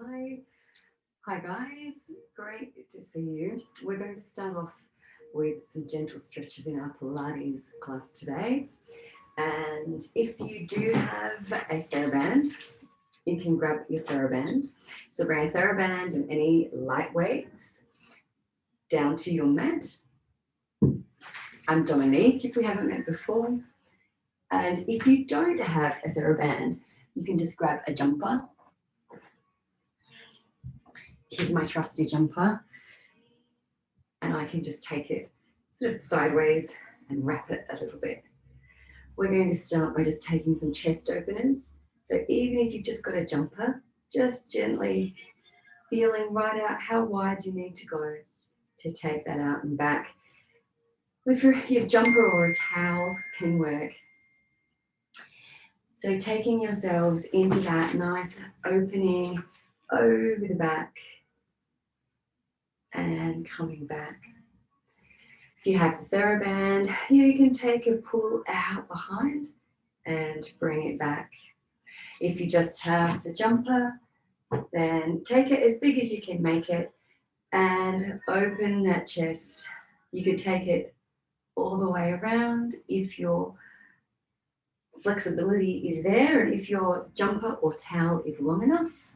Hi. Hi guys, great to see you. We're going to start off with some gentle stretches in our Pilates class today. And if you do have a TheraBand, you can grab your TheraBand. So bring a TheraBand and any light weights down to your mat. I'm Dominique, if we haven't met before. And if you don't have a TheraBand, you can just grab a jumper. Here's my trusty jumper. And I can just take it sort of sideways and wrap it a little bit. We're going to start by just taking some chest openers. So even if you've just got a jumper, just gently feeling right out how wide you need to go to take that out and back. If your jumper or a towel can work. So taking yourselves into that nice opening over the back and coming back. If you have the TheraBand, you can take a pull out behind and bring it back. If you just have the jumper, then take it as big as you can make it and open that chest. You could take it all the way around if your flexibility is there and if your jumper or towel is long enough.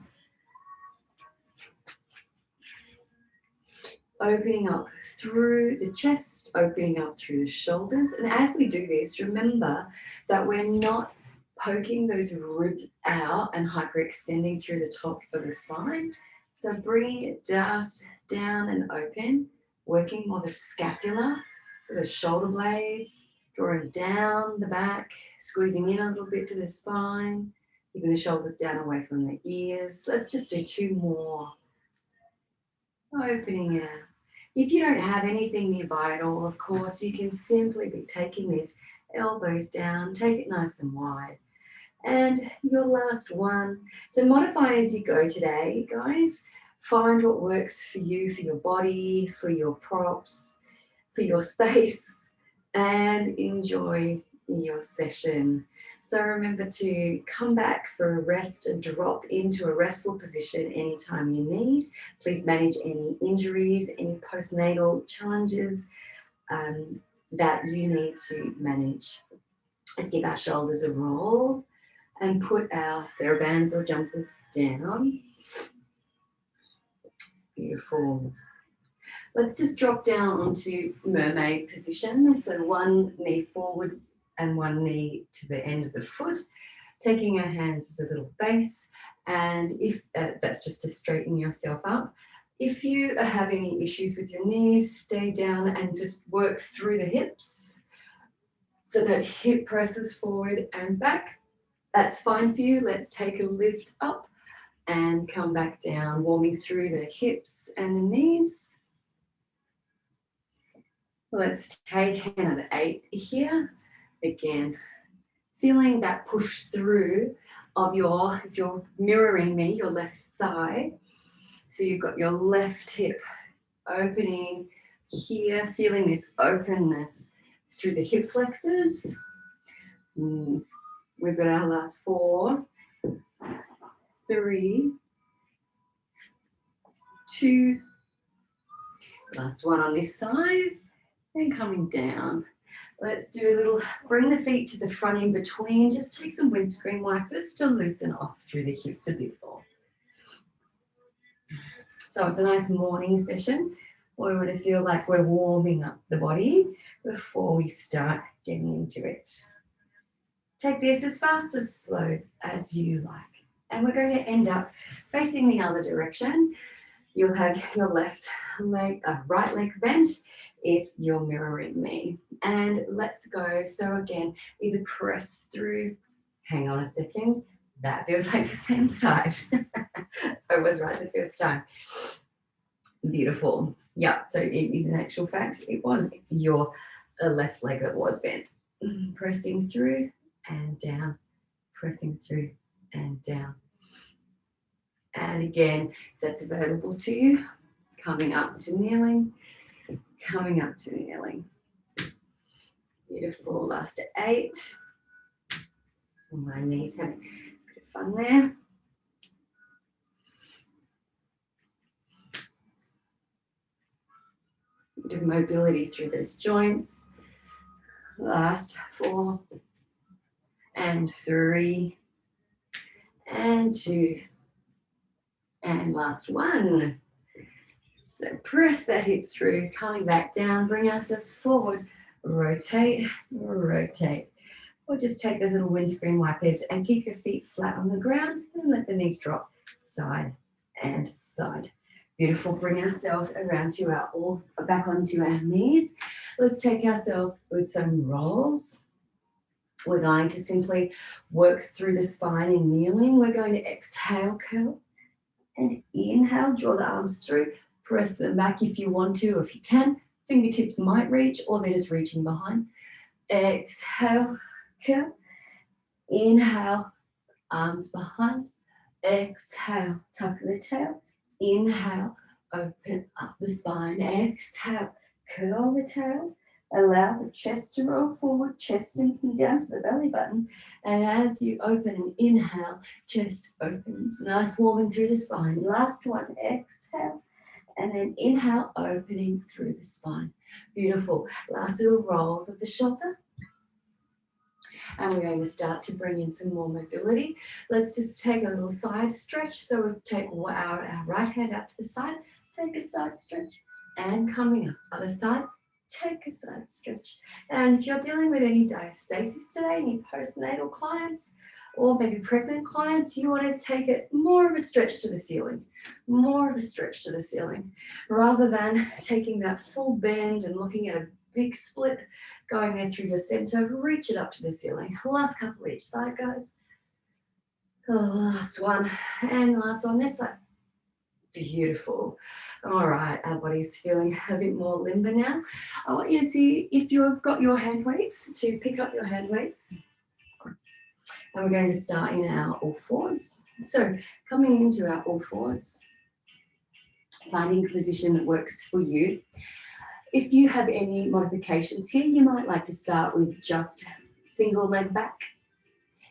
Opening up through the chest, opening up through the shoulders. And as we do this, remember that we're not poking those ribs out and hyperextending through the top of the spine. So bringing it just down and open, working more the scapula, so the shoulder blades, drawing down the back, squeezing in a little bit to the spine, keeping the shoulders down away from the ears. Let's just do two more. Opening it out. If you don't have anything nearby at all, of course, you can simply be taking this elbows down, take it nice and wide. And your last one. So modify as you go today, guys. Find what works for you, for your body, for your props, for your space, and enjoy your session. So remember to come back for a rest and drop into a restful position anytime you need. Please manage any injuries, any postnatal challenges that you need to manage. Let's give our shoulders a roll and put our TheraBands or jumpers down. Beautiful. Let's just drop down onto mermaid position. So one knee forward and one knee to the end of the foot, taking our hands as a little base. And if that's just to straighten yourself up. If you are having any issues with your knees, stay down and just work through the hips. So that hip presses forward and back. That's fine for you. Let's take a lift up and come back down, warming through the hips and the knees. Let's take another 8 here. Again, feeling that push through of if you're mirroring me, your left thigh. So you've got your left hip opening here, feeling this openness through the hip flexors. We've got our last 4, 3, 2, last one on this side, and coming down. Let's do a little, bring the feet to the front in between, just take some windscreen wipers to loosen off through the hips a bit more. So it's a nice morning session where we want to feel like we're warming up the body before we start getting into it. Take this as fast as slow as you like. And we're going to end up facing the other direction. You'll have your left leg, right leg bent if you're mirroring me. And let's go. So again, either press through, hang on a second, that feels like the same side. So I was right the first time. Beautiful. Yeah, so it is an actual fact. It was your left leg that was bent. Pressing through and down, pressing through and down. And again, if that's available to you, coming up to kneeling, coming up to kneeling. Beautiful. Last 8. My knees having a bit of fun there. Bit of mobility through those joints. Last 4 and 3 and 2 and last 1. So press that hip through, coming back down, bring ourselves forward, rotate, rotate. Or just take those little windscreen wipers and keep your feet flat on the ground and let the knees drop side and side. Beautiful. Bring ourselves around to back onto our knees. Let's take ourselves with some rolls. We're going to simply work through the spine in kneeling. We're going to exhale, curl, and inhale. Draw the arms through. Press them back if you want to, if you can. Fingertips might reach, or they're just reaching behind. Exhale, curl. Inhale, arms behind. Exhale, tuck the tail. Inhale, open up the spine. Exhale, curl the tail. Allow the chest to roll forward, chest sinking down to the belly button. And as you open and inhale, chest opens. Nice warming through the spine. Last one, exhale. And then inhale, opening through the spine. Beautiful. Last little rolls of the shoulder. And we're going to start to bring in some more mobility. Let's just take a little side stretch. So we'll take our right hand out to the side, take a side stretch, and coming up. Other side, take a side stretch. And if you're dealing with any diastasis today, any postnatal clients, or maybe pregnant clients, you want to take it more of a stretch to the ceiling, more of a stretch to the ceiling, rather than taking that full bend and looking at a big split going there through your center. Reach it up to the ceiling. Last couple each side, guys. Last one, and last on this side. Beautiful. All right, our body's feeling a bit more limber now. I want you to see if you've got your hand weights, to pick up your hand weights. And we're going to start in our all fours. So coming into our all fours, finding a position that works for you. If you have any modifications here, you might like to start with just single leg back.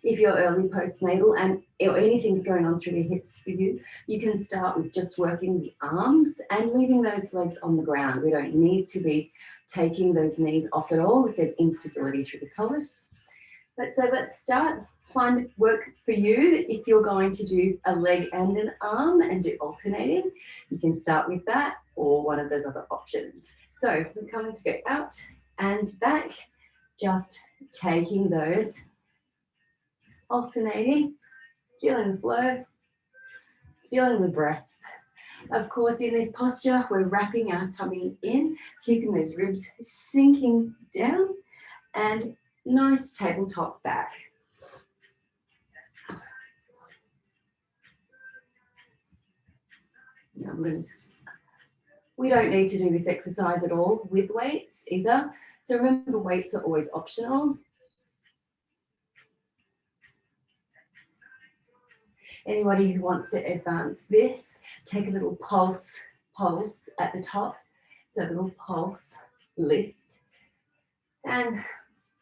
If you're early postnatal and anything's going on through the hips for you, you can start with just working the arms and leaving those legs on the ground. We don't need to be taking those knees off at all if there's instability through the pelvis. So let's start. Find work for you. If you're going to do a leg and an arm and do alternating, you can start with that or one of those other options. So we're coming to go out and back, just taking those, alternating, feeling the flow, feeling the breath. Of course, in this posture, we're wrapping our tummy in, keeping those ribs sinking down, and nice tabletop back. We don't need to do this exercise at all with weights either. So remember, weights are always optional. Anybody who wants to advance this, take a little pulse at the top. So a little pulse, lift, and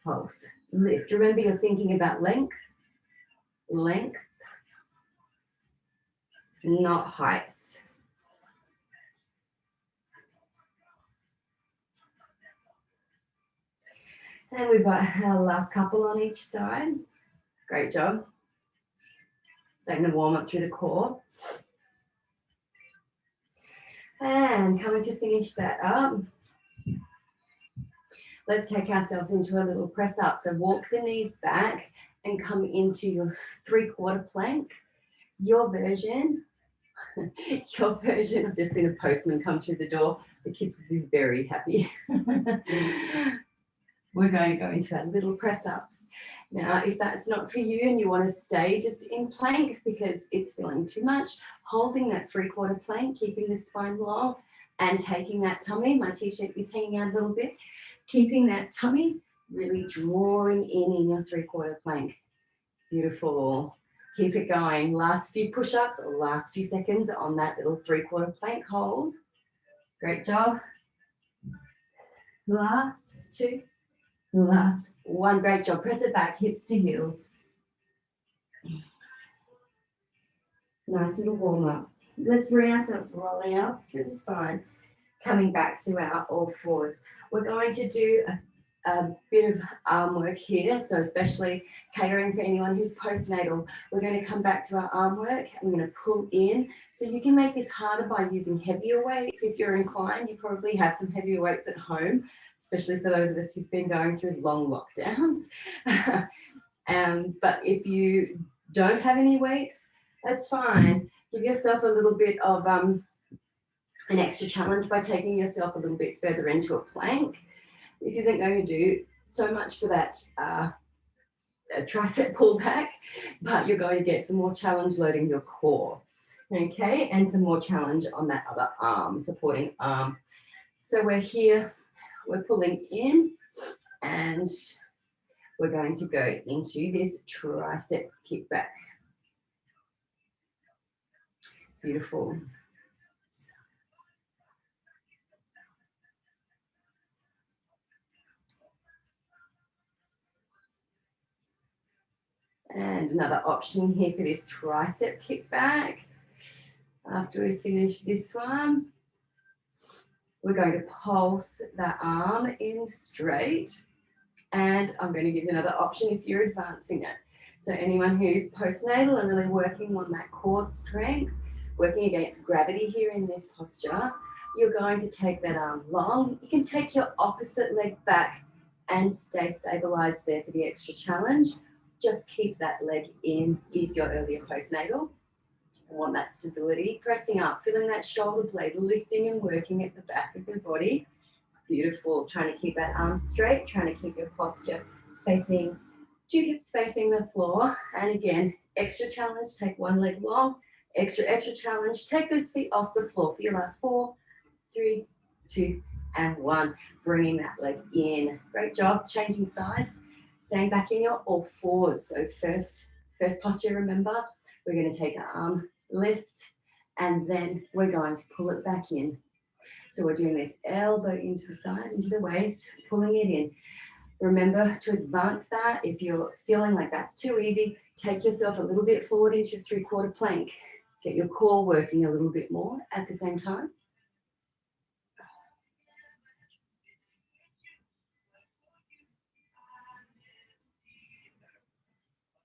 pulse, lift. Remember, you're thinking about length, not height. And we've got our last couple on each side. Great job. Starting to warm up through the core. And coming to finish that up, let's take ourselves into a little press up. So walk the knees back and come into your 3/4 plank. Your version, I've just seen a postman come through the door. The kids will be very happy. We're going to go into our little press ups. Now, if that's not for you and you want to stay just in plank because it's feeling too much, holding that 3/4 plank, keeping the spine long and taking that tummy, my t-shirt is hanging out a little bit, keeping that tummy really drawing in your 3/4 plank. Beautiful. Keep it going. Last few push-ups or last few seconds on that little 3/4 plank hold. Great job. Last 2. Last 1. Great job. Press it back, hips to heels. Nice little warm up. Let's bring ourselves rolling up through the spine. Coming back to our all fours. We're going to do a bit of arm work here, so especially catering for anyone who's postnatal. We're going to come back to our arm work. I'm going to pull in. So you can make this harder by using heavier weights. If you're inclined, you probably have some heavier weights at home, especially for those of us who've been going through long lockdowns. But if you don't have any weights, that's fine. Give yourself a little bit of an extra challenge by taking yourself a little bit further into a plank. This isn't going to do so much for that tricep pullback, but you're going to get some more challenge loading your core, okay, and some more challenge on that other arm, supporting arm. So we're here, we're pulling in, and we're going to go into this tricep kickback. Beautiful. And another option here for this tricep kickback. After we finish this one, we're going to pulse that arm in straight. And I'm going to give you another option if you're advancing it. So anyone who's postnatal and really working on that core strength, working against gravity here in this posture, you're going to take that arm long. You can take your opposite leg back and stay stabilized there for the extra challenge. Just keep that leg in if you're earlier postnatal. I want that stability. Pressing up, feeling that shoulder blade, lifting and working at the back of your body. Beautiful. Trying to keep that arm straight, trying to keep your posture facing, 2 hips facing the floor. And again, extra challenge, take one leg long. Extra challenge, take those feet off the floor for your last 4, 3, 2, and 1. Bringing that leg in. Great job. Changing sides. Staying back in your all fours. So first posture, remember, we're going to take our arm lift, and then we're going to pull it back in. So we're doing this elbow into the side, into the waist, pulling it in. Remember to advance that. If you're feeling like that's too easy, take yourself a little bit forward into a 3/4 plank. Get your core working a little bit more at the same time.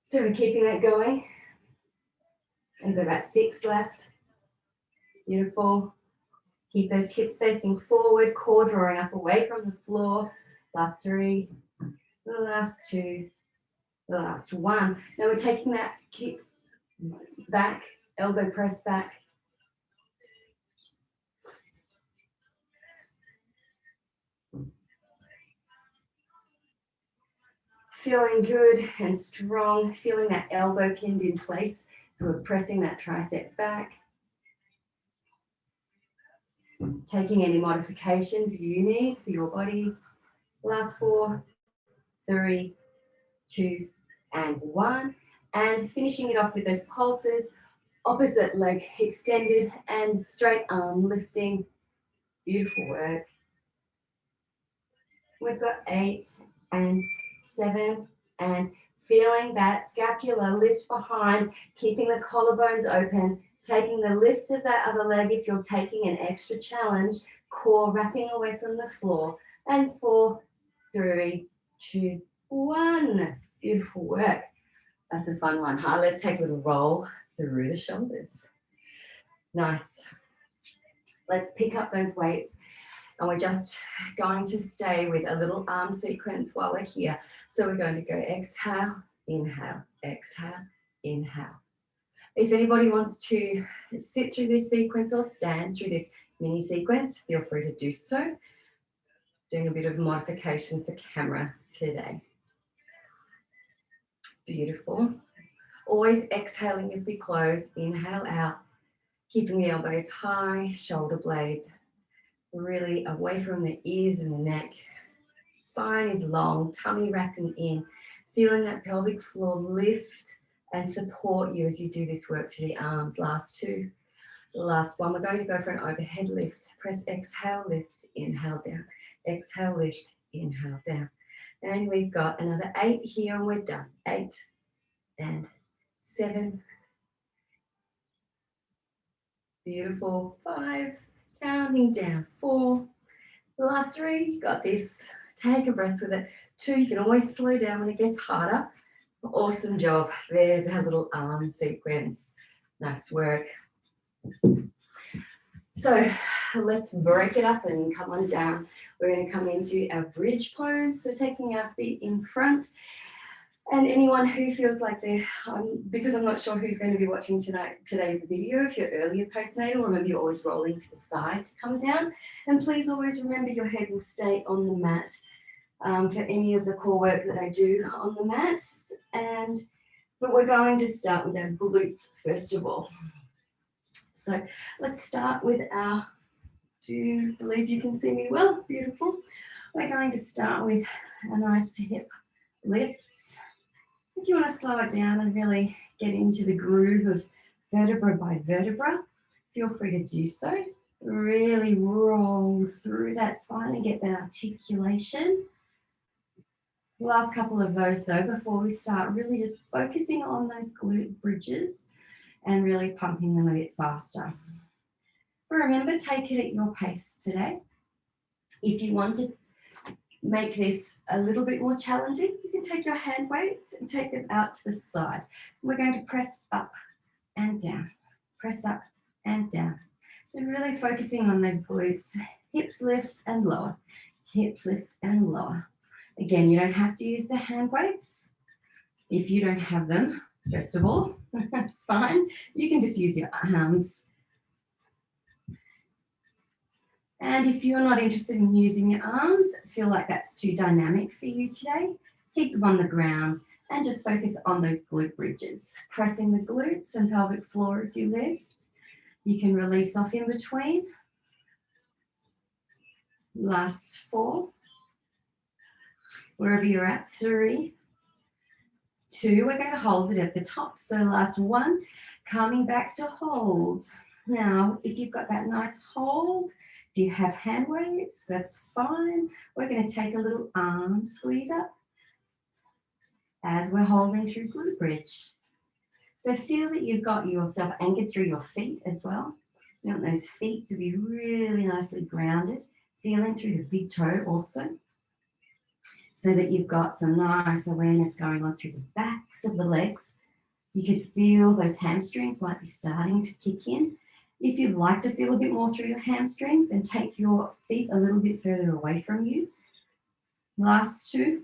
So we're keeping that going. And we've got about 6 left. Beautiful. Keep those hips facing forward, core drawing up away from the floor. Last 3, the last 2, the last 1. Now we're taking that kick back, elbow press back. Feeling good and strong, feeling that elbow pinned in place. So we're pressing that tricep back. Taking any modifications you need for your body. Last 4, 3, 2, and 1. And finishing it off with those pulses. Opposite leg extended and straight arm lifting. Beautiful work. We've got 8 and 7 and feeling that scapular lift behind, keeping the collarbones open, taking the lift of that other leg if you're taking an extra challenge, core wrapping away from the floor. And 4, 3, 2, 1. Beautiful work. That's a fun one, huh? Let's take a little roll through the shoulders. Nice. Let's pick up those weights. And we're just going to stay with a little arm sequence while we're here. So we're going to go exhale, inhale, exhale, inhale. If anybody wants to sit through this sequence or stand through this mini sequence, feel free to do so. Doing a bit of modification for camera today. Beautiful. Always exhaling as we close. Inhale out, keeping the elbows high, shoulder blades really away from the ears and the neck. Spine is long, tummy wrapping in, feeling that pelvic floor lift and support you as you do this work through the arms. Last 2. The last one, we're going to go for an overhead lift. Press exhale, lift, inhale down. Exhale, lift, inhale down. And we've got another 8 here and we're done. 8 and 7. Beautiful. 5 counting down. 4. The last 3, you got this. Take a breath with it. 2, you can always slow down when it gets harder. Awesome job. There's our little arm sequence. Nice work. So let's break it up and come on down. We're going to come into our bridge pose. So taking our feet in front. And anyone who feels like they're, because I'm not sure who's going to be watching today's video, if you're earlier postnatal, remember you're always rolling to the side to come down. And please always remember your head will stay on the mat for any of the core work that I do on the mat. But we're going to start with our glutes first of all. So let's start with our, do you believe you can see me well? Beautiful. We're going to start with a nice hip lifts. If you want to slow it down and really get into the groove of vertebra by vertebra, feel free to do so. Really roll through that spine and get that articulation. The last couple of those though, before we start, really just focusing on those glute bridges and really pumping them a bit faster. But remember, take it at your pace today. If you want to make this a little bit more challenging, you can take your hand weights and take them out to the side. We're going to press up and down, press up and down. So really focusing on those glutes, hips lift and lower, hips lift and lower. Again, you don't have to use the hand weights. If you don't have them, first of all, that's fine. You can just use your arms. And if you're not interested in using your arms, feel like that's too dynamic for you today, keep them on the ground and just focus on those glute bridges, pressing the glutes and pelvic floor as you lift. You can release off in between. Last 4. Wherever you're at, 3, 2, we're going to hold it at the top. So last 1, coming back to hold. Now, if you've got that nice hold, if you have hand weights, that's fine. We're going to take a little arm squeeze up as we're holding through glute bridge. So feel that you've got yourself anchored through your feet as well. You want those feet to be really nicely grounded, feeling through the big toe also, so that you've got some nice awareness going on through the backs of the legs. You could feel those hamstrings might be starting to kick in. If you'd like to feel a bit more through your hamstrings, then take your feet a little bit further away from you. Last 2.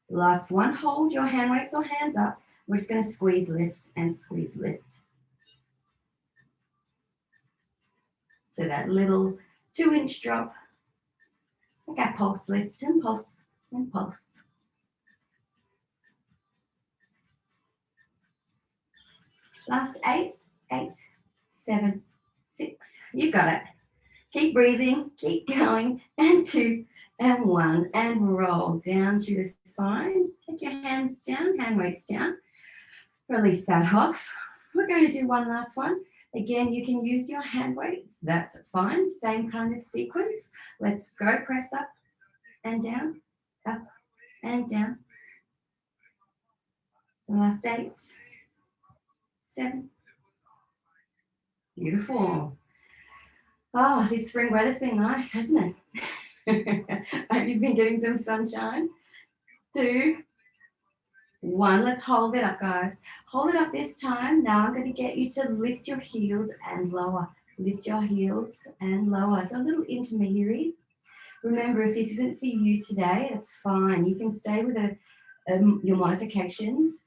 Last 1, hold your hand weights or hands up. We're just going to squeeze, lift, and squeeze, lift. So that little 2-inch drop. It's like our pulse lift and pulse and pulse. Last 8, 8, 7, 6. You got it. Keep breathing, keep going, and 2, and 1, and roll down through the spine. Take your hands down, hand weights down. Release that off. We're going to do one last one. Again, you can use your hand weights. That's fine. Same kind of sequence. Let's go. Press up and down, up and down. So last 8, 7. Beautiful. Oh, this spring weather's been nice, hasn't it? I hope you've been getting some sunshine. 2, 1. Let's hold it up, guys. Hold it up this time. Now I'm going to get you to lift your heels and lower. Lift your heels and lower. So a little intermediary. Remember, if this isn't for you today, it's fine. You can stay with your modifications.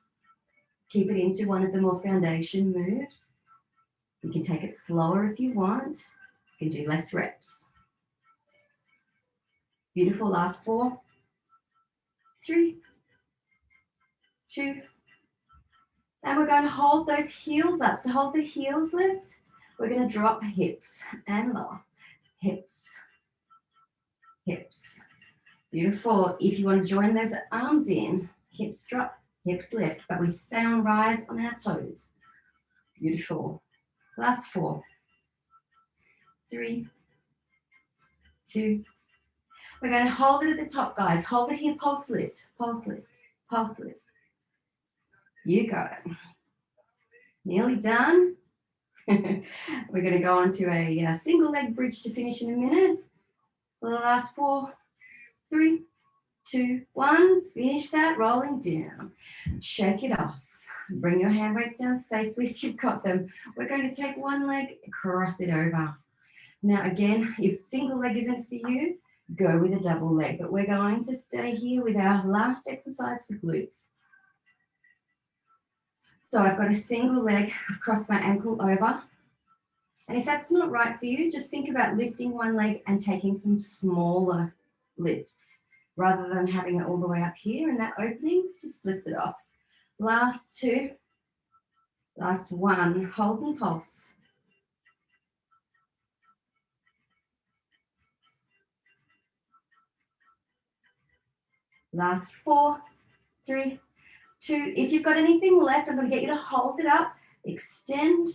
Keep it into one of the more foundation moves. You can take it slower if you want. You can do less reps. Beautiful. Last 4, 3, 2, and we're going to hold those heels up. So hold the heels lift. We're going to drop hips and lower. Hips, hips. Beautiful. If you want to join those arms in, hips drop, hips lift, but we stay on rise on our toes. Beautiful. Last 4, 3, 2. We're going to hold it at the top, guys. Hold it here, pulse lift, pulse lift, pulse lift. You got it. Nearly done. We're going to go on to a single leg bridge to finish in a minute. Last 4, 3, 2, 1. Finish that, rolling down. Shake it off. Bring your hand weights down safely if you've got them. We're going to take one leg, cross it over. Now again, if single leg isn't for you, go with a double leg. But we're going to stay here with our last exercise for glutes. So I've got a single leg, I've crossed my ankle over. And if that's not right for you, just think about lifting one leg and taking some smaller lifts. Rather than having it all the way up here in that opening, just lift it off. Last 2, last 1, hold and pulse. Last 4, 3, 2. If you've got anything left, I'm going to get you to hold it up, extend.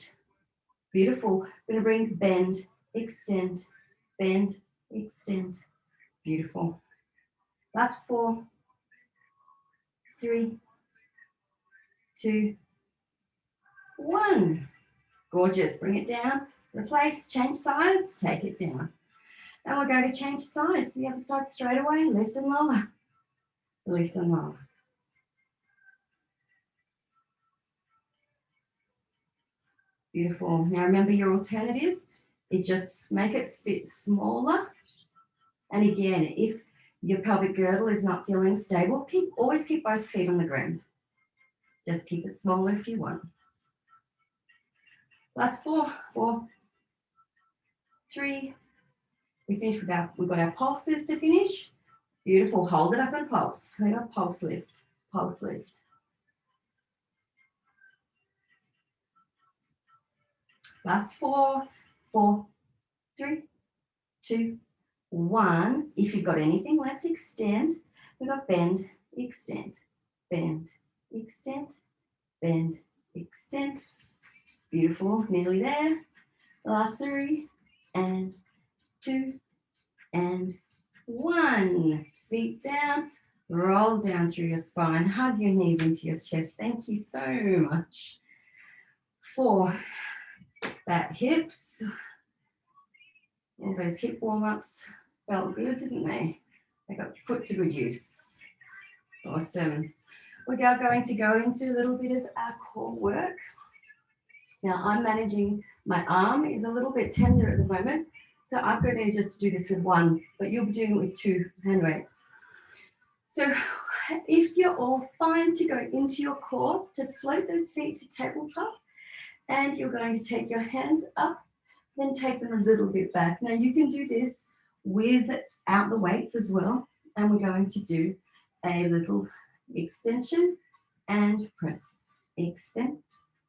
Beautiful. I'm going to bring bend, extend, bend, extend. Beautiful. Last 4, 3, 2, 1. Gorgeous. Bring it down, replace, change sides, take it down. And we're going to change sides to the other side straight away. Lift and lower. Lift and lower. Beautiful. Now remember, your alternative is just make it a bit smaller. And again, if your pelvic girdle is not feeling stable, always keep both feet on the ground. Just keep it smaller if you want. Last 4, 4, 3. We finish with we've got our pulses to finish. Beautiful. Hold it up and pulse. We got pulse lift, pulse lift. Last 4, 4, 3, 2, 1. If you've got anything left, extend. We've got bend, extend, bend, extend, bend, extend. Beautiful. Nearly there. Last 3, and 2, and 1. Feet down. Roll down through your spine. Hug your knees into your chest. Thank you so much. 4. Back hips. All those hip warm-ups felt good, didn't they? They got put to good use. Awesome. We're now going to go into a little bit of our core work. Now I'm managing, my arm is a little bit tender at the moment, so I'm going to just do this with one, but you'll be doing it with 2 hand weights. So if you're all fine to go into your core, to float those feet to tabletop, and you're going to take your hands up, then take them a little bit back. Now you can do this without the weights as well, and we're going to do a little extension and press, extend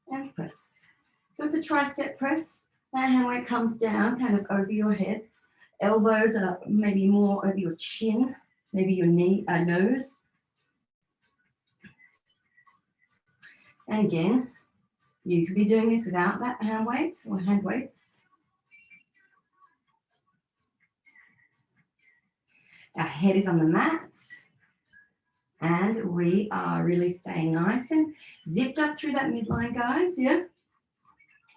and press. So it's a tricep press. That hand weight comes down kind of over your head. Elbows are maybe more over your chin, maybe your nose. And again, you could be doing this without that hand weight or hand weights. Our head is on the mat. And we are really staying nice and zipped up through that midline, guys, yeah?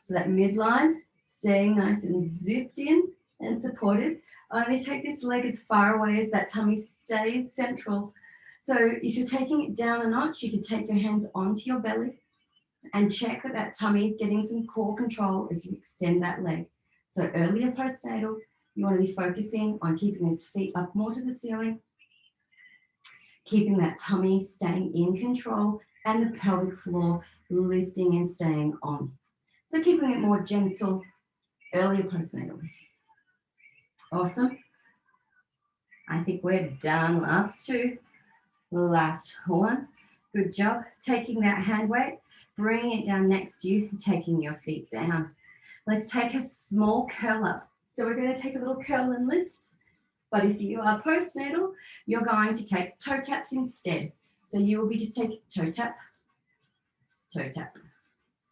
So that midline, staying nice and zipped in and supported. Only take this leg as far away as that tummy stays central. So if you're taking it down a notch, you can take your hands onto your belly and check that that tummy is getting some core control as you extend that leg. So earlier postnatal, you want to be focusing on keeping those feet up more to the ceiling, keeping that tummy staying in control, and the pelvic floor lifting and staying on. So keeping it more gentle, earlier postnatal. Awesome. I think we're done. Last 2, last 1. Good job. Taking that hand weight, bringing it down next to you, taking your feet down. Let's take a small curl up. So we're going to take a little curl and lift. But if you are postnatal, you're going to take toe taps instead. So you will be just taking toe tap, toe tap.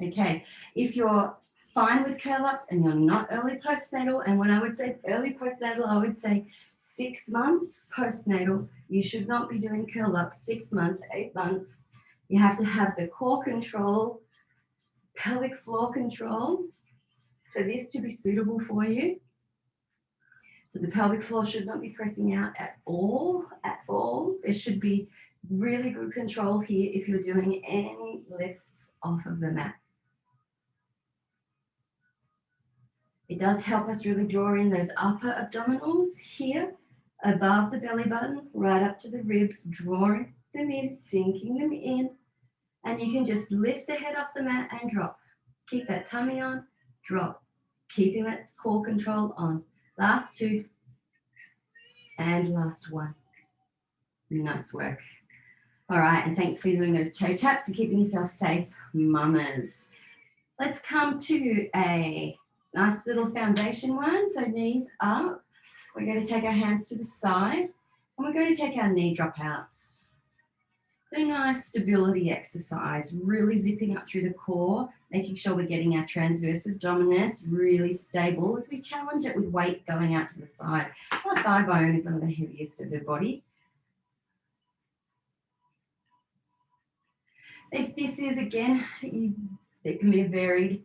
Okay, if you're fine with curl ups and you're not early postnatal, and when I would say early postnatal, I would say 6 months postnatal, you should not be doing curl ups. 6 months, 8 months. You have to have the core control, pelvic floor control, for this to be suitable for you. So the pelvic floor should not be pressing out at all, at all. There should be really good control here if you're doing any lifts off of the mat. It does help us really draw in those upper abdominals here, above the belly button, right up to the ribs, drawing them in, sinking them in. And you can just lift the head off the mat and drop. Keep that tummy on, drop. Keeping that core control on. Last two. And last one. Nice work. All right, and thanks for doing those toe taps and keeping yourself safe, mamas. Let's come to a nice little foundation one. So knees up. We're going to take our hands to the side and we're going to take our knee dropouts. So nice stability exercise, really zipping up through the core, making sure we're getting our transverse abdominis really stable as we challenge it with weight going out to the side. Our thigh bone is one of the heaviest of the body. If this is, again, there can be a varied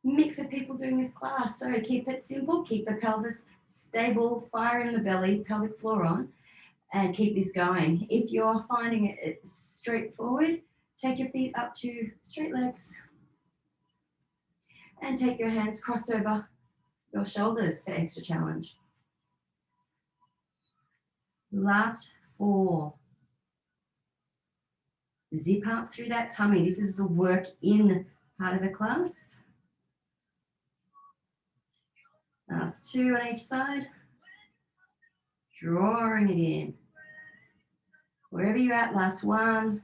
mix of people doing this class. So keep it simple, keep the pelvis stable, fire in the belly, pelvic floor on, and keep this going. If you're finding it straightforward, take your feet up to straight legs and take your hands crossed over your shoulders for extra challenge. Last 4. Zip up through that tummy. This is the work in part of the class. Last 2 on each side. Drawing it in. Wherever you're at, last 1.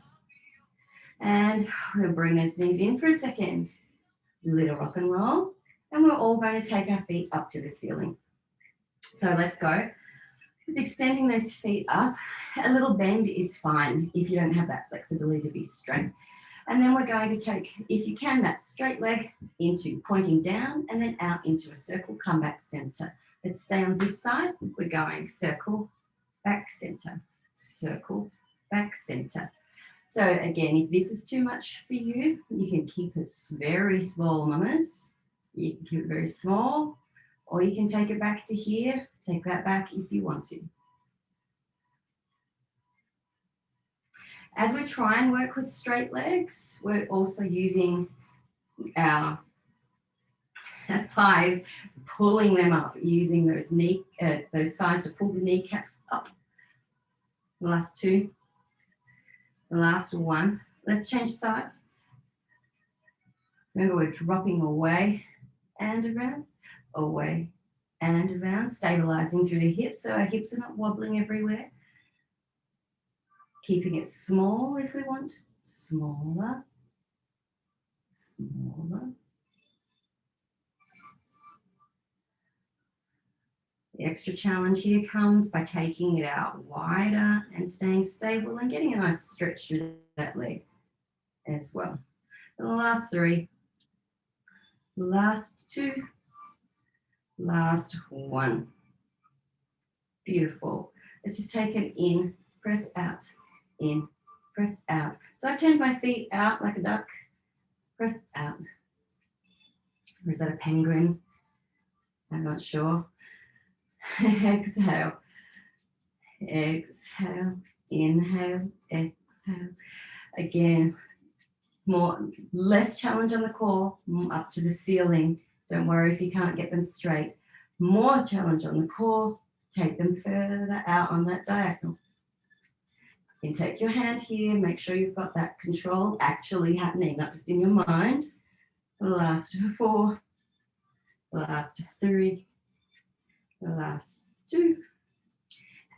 And we'll bring those knees in for a second. Little rock and roll. And we're all going to take our feet up to the ceiling. So let's go. With extending those feet up, a little bend is fine if you don't have that flexibility to be straight. And then we're going to take, if you can, that straight leg into pointing down and then out into a circle, come back center. Let's stay on this side. We're going circle, back center, circle, back center. So again, if this is too much for you, you can keep it very small, mamas. You can keep it very small, or you can take it back to here. Take that back if you want to. As we try and work with straight legs, we're also using our thighs, pulling them up, using those thighs to pull the kneecaps up. The last 2. The last 1. Let's change sides. Remember, we're dropping away and around, away and around, stabilizing through the hips so our hips are not wobbling everywhere. Keeping it small if we want, smaller, smaller. The extra challenge here comes by taking it out wider and staying stable and getting a nice stretch through that leg as well. And the last 3, last 2, last 1. Beautiful. Let's just take it in, press out, in, press out. So I've turned my feet out like a duck, press out. Or is that a penguin? I'm not sure. Exhale, exhale, inhale, exhale. Again, less challenge on the core, up to the ceiling. Don't worry if you can't get them straight. More challenge on the core, take them further out on that diagonal. You can take your hand here, make sure you've got that control actually happening, not just in your mind. The last 4, the last 3, the last 2,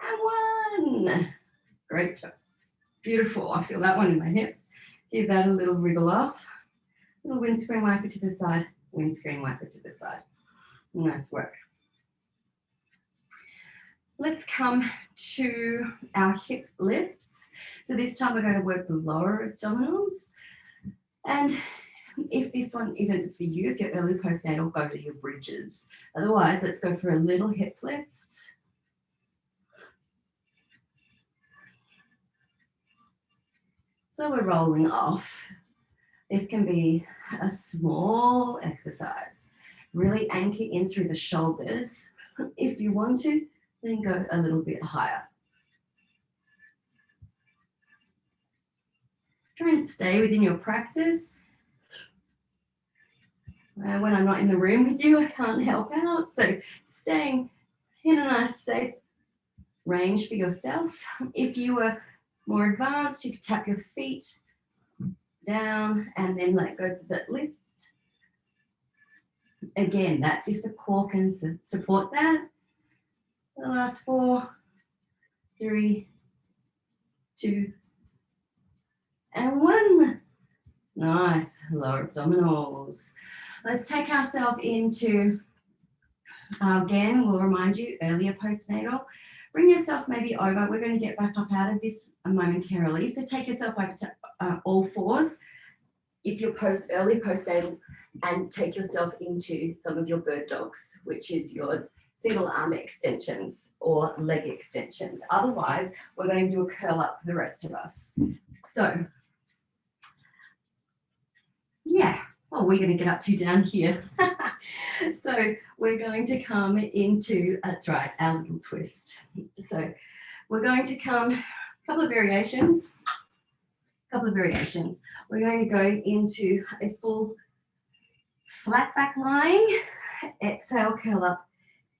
and 1. Great job. Beautiful. I feel that one in my hips. Give that a little wriggle off. Little windscreen wiper to the side, windscreen wiper to the side. Nice work. Let's come to our hip lifts. So this time we're going to work the lower abdominals. And if this one isn't for you, if you're early postnatal, go to your bridges. Otherwise, let's go for a little hip lift. So we're rolling off. This can be a small exercise. Really anchor in through the shoulders. If you want to, then go a little bit higher. Try and stay within your practice. When I'm not in the room with you, I can't help out. So staying in a nice safe range for yourself. If you were more advanced, you could tap your feet down and then let go for that lift. Again, that's if the core can support that. The last 4, 3, 2, and 1. Nice, lower abdominals. Let's take ourselves into, again, we'll remind you, earlier postnatal. Bring yourself maybe over. We're going to get back up out of this momentarily. So take yourself over to all fours. If you're early postnatal, and take yourself into some of your bird dogs, which is your single arm extensions or leg extensions. Otherwise, we're going to do a curl up for the rest of us. So, yeah, what are we going to get up to down here? So we're going to come into, that's right, our little twist. So we're going to come, a couple of variations. We're going to go into a full flat back lying. Exhale, curl up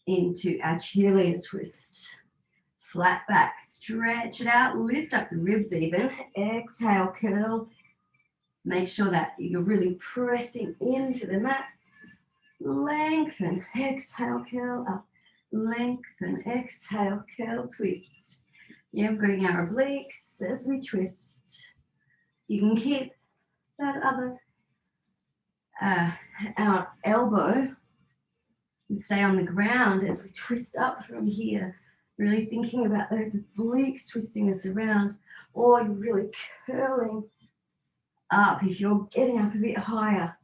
into our cheerleader twist. Flat back, stretch it out, lift up the ribs even. Exhale, curl. Make sure that you're really pressing into the mat. Lengthen, exhale, curl up. Lengthen, exhale, curl, twist. Yeah, we're getting our obliques as we twist. You can keep that other our elbow and stay on the ground as we twist up from here. Really thinking about those obliques twisting us around, or you're really curling up if you're getting up a bit higher.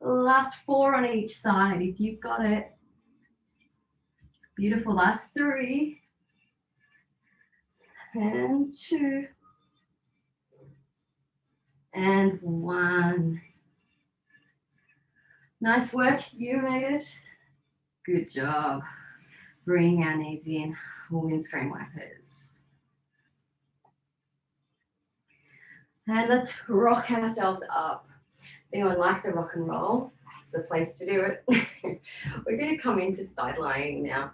Last 4 on each side if you've got it. Beautiful. Last 3 and 2 and 1. Nice work. You made it. Good job. Bring our knees in. Windscreen wipers. And let's rock ourselves up. If anyone likes a rock and roll, that's the place to do it. We're going to come into side lying now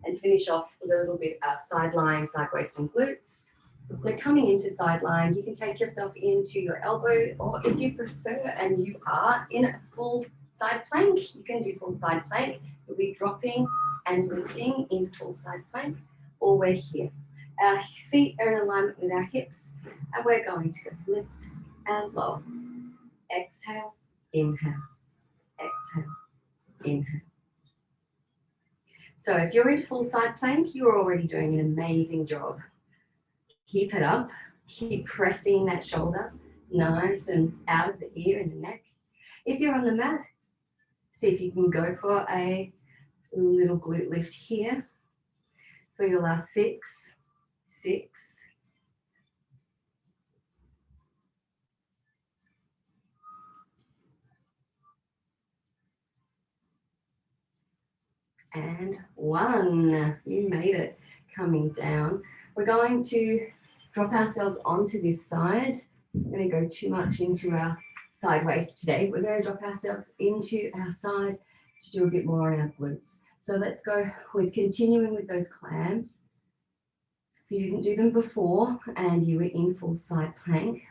and finish off with a little bit of side lying, side waist and glutes. So coming into side lying, you can take yourself into your elbow, or if you prefer and you are in a full side plank, you can do full side plank. You'll be dropping and lifting in full side plank, or we're here. Our feet are in alignment with our hips, and we're going to go lift and lower. Exhale, inhale, exhale, inhale. So if you're in full side plank, you're already doing an amazing job. Keep it up. Keep pressing that shoulder nice and out of the ear and the neck. If you're on the mat, see if you can go for a little glute lift here for your last 6, 6, and 1. You made it. Coming down. We're going to drop ourselves onto this side. We're going to go too much into our side waist today. We're going to drop ourselves into our side to do a bit more on our glutes. So let's go with continuing with those clams. So if you didn't do them before and you were in full side plank,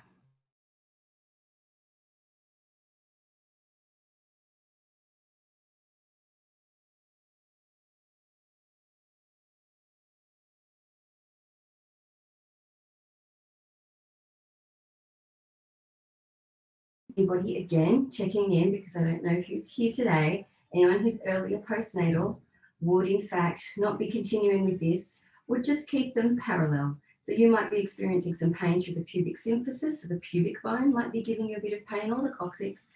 anybody again checking in, because I don't know who's here today. Anyone who's earlier postnatal would in fact not be continuing with this, would just keep them parallel. So you might be experiencing some pain through the pubic symphysis, so the pubic bone might be giving you a bit of pain, or the coccyx.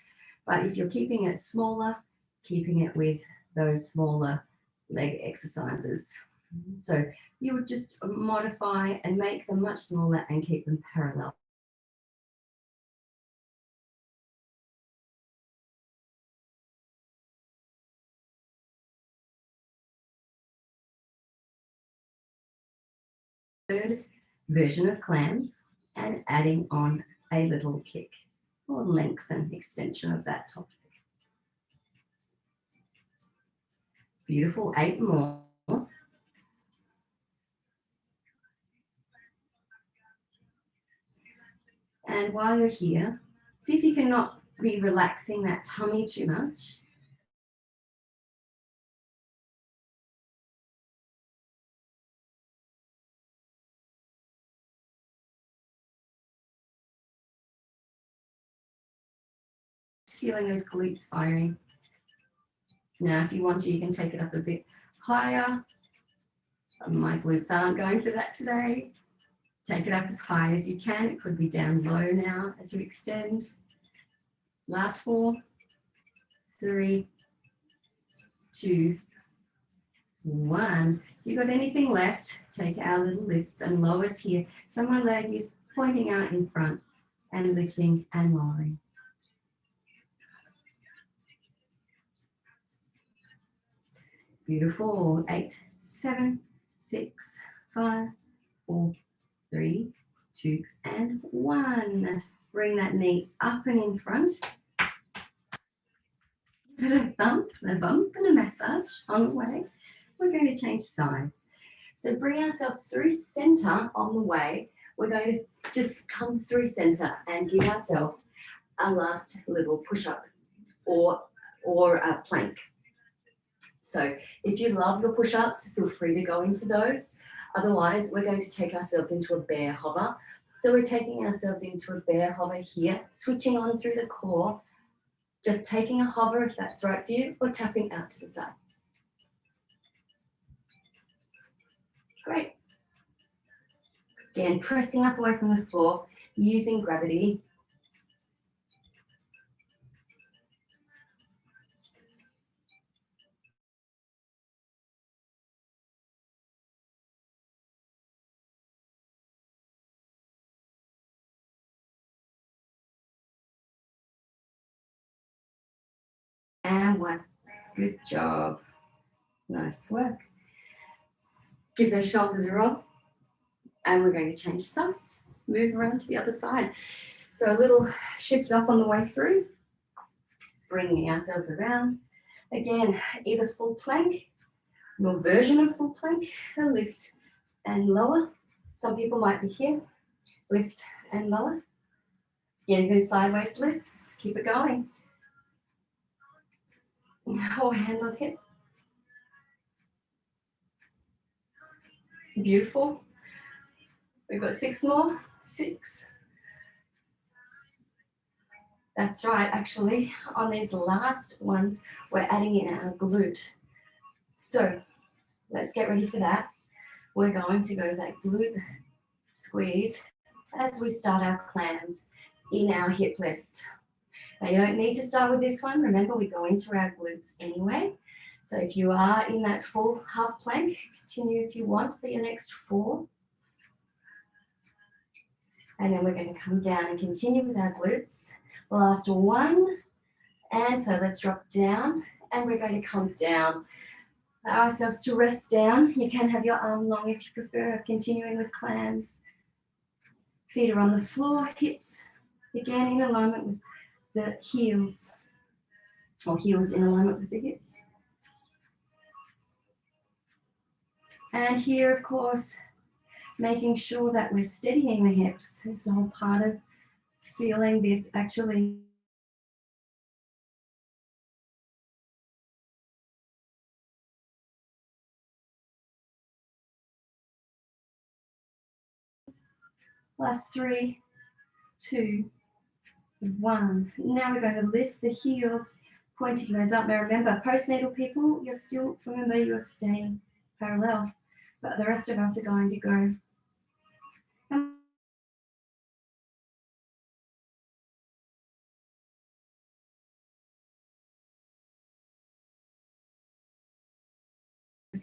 But if you're keeping it smaller, keeping it with those smaller leg exercises. So you would just modify and make them much smaller and keep them parallel. third version of clams and adding on a little kick or lengthen extension of that top. Beautiful, 8 more. And while you're here, see if you can not be relaxing that tummy too much. Feeling those glutes firing. Now, if you want to, you can take it up a bit higher. My glutes aren't going for that today. Take it up as high as you can. It could be down low now as you extend. Last 4, 3, 2, 1. If you've got anything left, take our little lifts and lowers here. So my leg is pointing out in front and lifting and lowering. Beautiful. 8, 7, 6, 5, 4, 3, 2, and 1. Bring that knee up and in front. Give it a bump and a massage on the way. We're going to change sides. So bring ourselves through center on the way. We're going to just come through center and give ourselves a last little push-up or a plank. So if you love your push-ups, feel free to go into those. Otherwise, we're going to take ourselves into a bear hover. So we're taking ourselves into a bear hover here, switching on through the core, just taking a hover if that's right for you, or tapping out to the side. Great. Again, pressing up away from the floor, using gravity. And 1. Good job. Nice work. Give those shoulders a roll. And we're going to change sides. Move around to the other side. So a little shift up on the way through. Bringing ourselves around. Again, either full plank, your version of full plank, a lift and lower. Some people might be here. Lift and lower. Again, go sideways lifts. Keep it going. Or hand on hip. Beautiful. We've got 6 more. 6. That's right. Actually, on these last ones, we're adding in our glute. So let's get ready for that. We're going to go that glute squeeze as we start our clams in our hip lift. Now you don't need to start with this one. Remember, we go into our glutes anyway. So if you are in that full half plank, continue if you want for your next 4. And then we're going to come down and continue with our glutes. Last 1. And so let's drop down and we're going to come down. Allow ourselves to rest down. You can have your arm long if you prefer, continuing with clams. Feet are on the floor, hips again in alignment with the heels, or heels in alignment with the hips. And here, of course, making sure that we're steadying the hips. It's all part of feeling this actually. Last 3, 2, 1. Now we're going to lift the heels, pointing those up. Now remember, postnatal people, you're staying parallel, but the rest of us are going to go.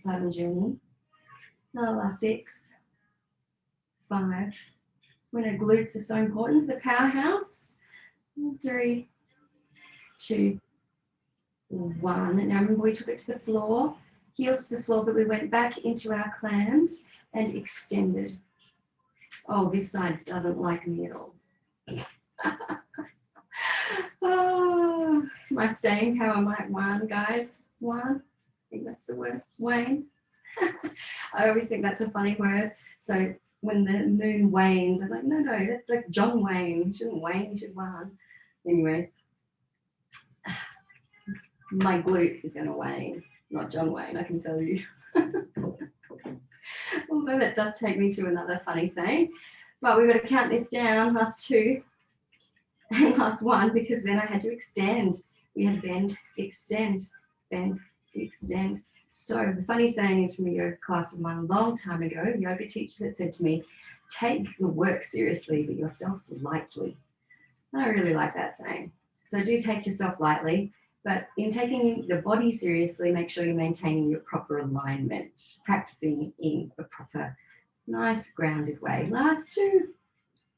Part of the journey. Another last 6, 5. We know glutes are so important. The powerhouse. 3, 2, 1. Now remember, we took it to the floor, heels to the floor, but we went back into our clams and extended. Oh, this side doesn't like me at all. Oh, my staying power might wane, guys. Wane? I think that's the word. Wane. I always think that's a funny word. So when the moon wanes, I'm like, no, that's like John Wayne. You shouldn't wane, you should wane. Anyways, my glute is going to wane, not John Wayne, I can tell you. Although that does take me to another funny saying. But we've got to count this down, last two and last one, because then I had to extend. We had bend, extend, bend, extend. So the funny saying is from a yoga class of mine a long time ago, a yoga teacher that said to me, take your work seriously, but yourself lightly. And I really like that saying. So do take yourself lightly, but in taking the body seriously, make sure you're maintaining your proper alignment, practicing in a proper, nice, grounded way. Last two,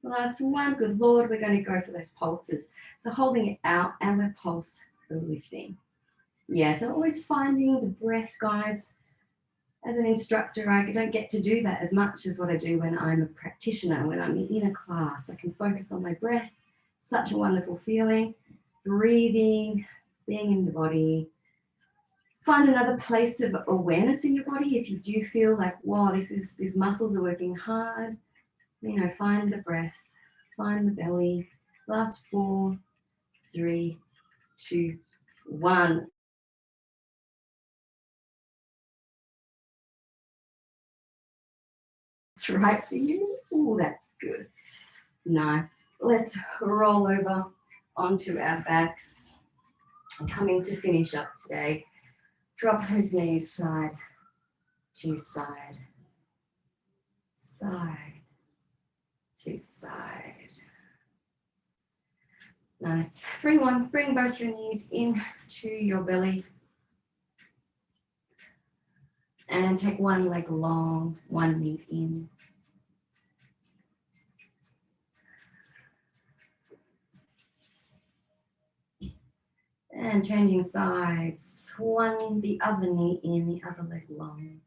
last one, good Lord, we're going to go for those pulses. So holding it out and the pulse lifting. Yeah, so always finding the breath, guys. As an instructor, I don't get to do that as much as what I do when I'm a practitioner, when I'm in a class. I can focus on my breath. Such a wonderful feeling. Breathing, being in the body. Find another place of awareness in your body. If you do feel like, wow, these muscles are working hard, you know, find the breath, find the belly. Last 4, 3, 2, 1. That's right for you. Oh, that's good. Nice. Let's roll over onto our backs. Coming to finish up today. Drop those knees side to side, side to side. Nice. Bring both your knees into your belly. And take one leg long, one knee in. And changing sides, one, the other knee in, the other leg long.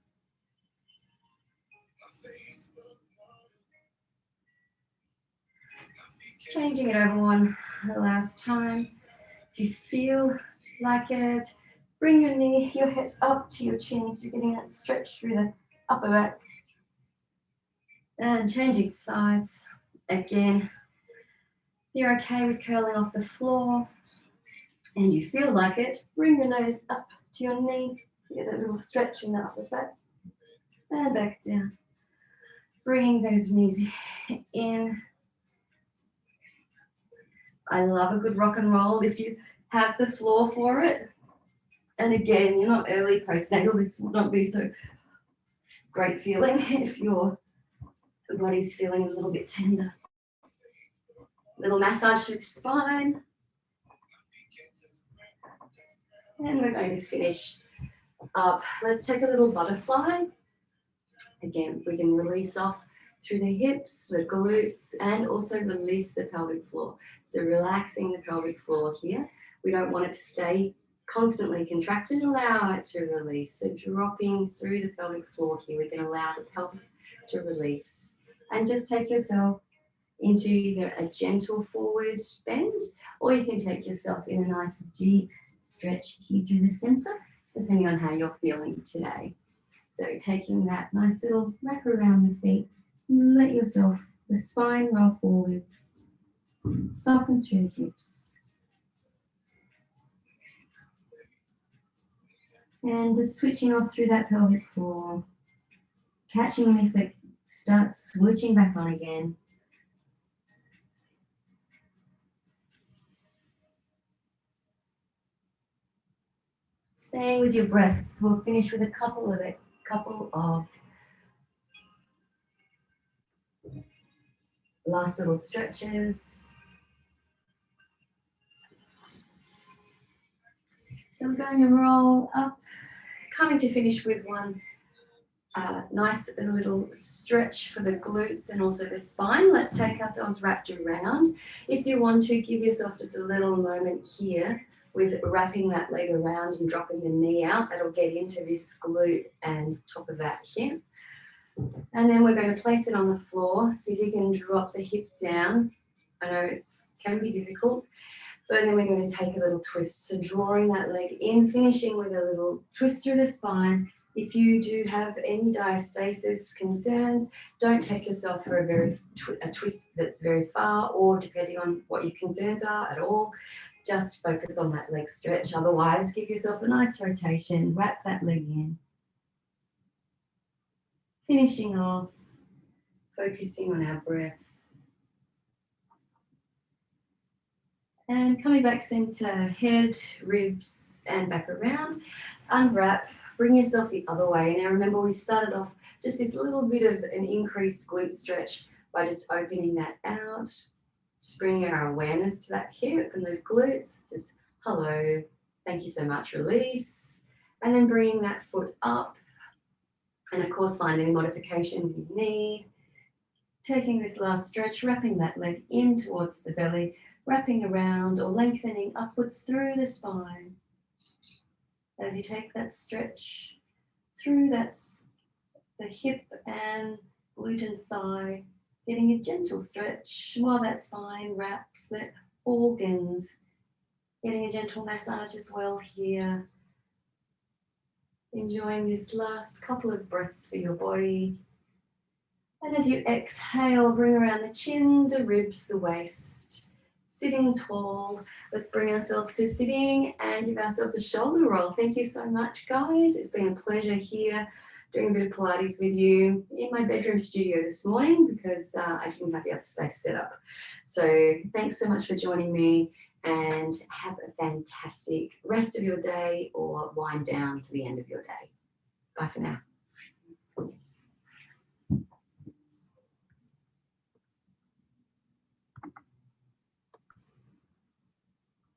Changing it over one last time. If you feel like it, bring your head up to your chin, so you're getting that stretch through the upper back. And changing sides. Again, you're okay with curling off the floor, and you feel like it, bring your nose up to your knee, get that little stretch in the upper back, and back down. Bringing those knees in. I love a good rock and roll if you have the floor for it. And again, you're not early postnatal, this will not be so great feeling if your body's feeling a little bit tender. Little massage through the spine. And we're going to finish up. Let's take a little butterfly. Again, we can release off through the hips, the glutes, and also release the pelvic floor. So relaxing the pelvic floor here. We don't want it to stay constantly contracted, allow it to release. So dropping through the pelvic floor here, we can allow the pelvis to release. And just take yourself into either a gentle forward bend, or you can take yourself in a nice deep stretch here through the center, depending on how you're feeling today. So taking that nice little wrap around the feet, let yourself, the spine roll forwards, soften through the hips. And just switching off through that pelvic floor, catching if it starts switching back on again. Staying with your breath, we'll finish with a couple of last little stretches. So we're going to roll up, coming to finish with one nice little stretch for the glutes and also the spine. Let's take ourselves wrapped around. If you want to, give yourself just a little moment here with wrapping that leg around and dropping the knee out. That'll get into this glute and top of that hip. And then we're going to place it on the floor. See if you can drop the hip down. I know it can be difficult, but then we're going to take a little twist. So drawing that leg in, finishing with a little twist through the spine. If you do have any diastasis concerns, don't take yourself for a twist that's very far, or depending on what your concerns are at all, just focus on that leg stretch. Otherwise, give yourself a nice rotation, wrap that leg in. Finishing off, focusing on our breath. And coming back center, head, ribs, and back around. Unwrap, bring yourself the other way. Now remember, we started off just this little bit of an increased glute stretch by just opening that out. Just bringing our awareness to that hip and those glutes. Just hello, thank you so much, release. And then bringing that foot up. And of course, find any modifications you need. Taking this last stretch, wrapping that leg in towards the belly, wrapping around or lengthening upwards through the spine. As you take that stretch through the hip and glute and thigh, getting a gentle stretch while that spine wraps the organs, getting a gentle massage as well here. Enjoying this last couple of breaths for your body. And as you exhale, bring around the chin, the ribs, the waist. Sitting tall. Let's bring ourselves to sitting and give ourselves a shoulder roll. Thank you so much, guys. It's been a pleasure here doing a bit of Pilates with you in my bedroom studio this morning because I didn't have the other space set up. So thanks so much for joining me and have a fantastic rest of your day or wind down to the end of your day. Bye for now.